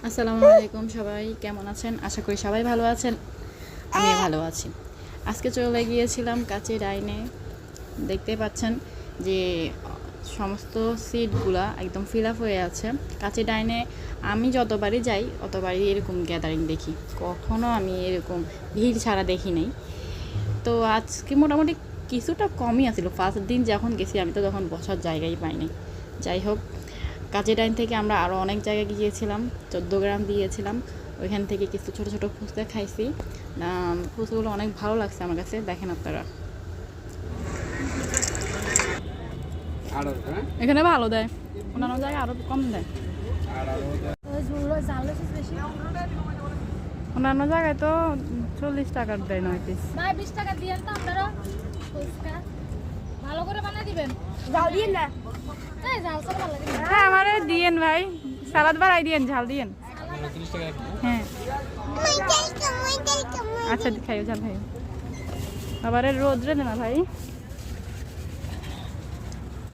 আসসালামু আলাইকুম, সবাই কেমন আছেন? আশা করি সবাই ভালো আছেন। আমি ভালো আছি। আজকে চলে গিয়েছিলাম কাচের ডাইনে। দেখতে পাচ্ছেন যে সমস্ত সিটগুলা একদম ফিল আপ হয়ে আছে। কাচের ডাইনে আমি যতবারই যাই অতবারই এরকম গ্যাদারিং দেখি, কখনো আমি এরকম ভিড় ছাড়া দেখি নাই। তো আজকে মোটামুটি কিছুটা কমই আছিল। ফার্স্ট দিন যখন গেছি আমি তো তখন বসার জায়গাই পাইনি। যাই হোক, কাজের টাইম থেকে আমরা আরও অনেক জায়গায় গিয়েছিলাম। 14 গ্রাম দিয়েছিলাম। ওইখান থেকে কিছু ছোটো ছোটো ফুচকা খাইছি। ফুচকাগুলো অনেক ভালো লাগছে আমার কাছে, দেখেন আপনারা। এখানে ভালো দেয়, অন্যান্য জায়গায় আরও কম দেয়। অন্যান্য জায়গায় তো 40 টাকার দেয় 9 পিস। 20 টাকা দিয়েন তো আপনারা ফুচকা ভালো করে বানিয়ে দিবেন। জাল দিয়েন না, এই জাল সব ভালো লাগে। হ্যাঁ, আমারে দিয়েন ভাই, সালাদ বাড়াই দিয়েন, ঝাল দিয়েন। হ্যাঁ আচ্ছা, খাইও, ঝাল খাইও। আবার রোদ রে না ভাই।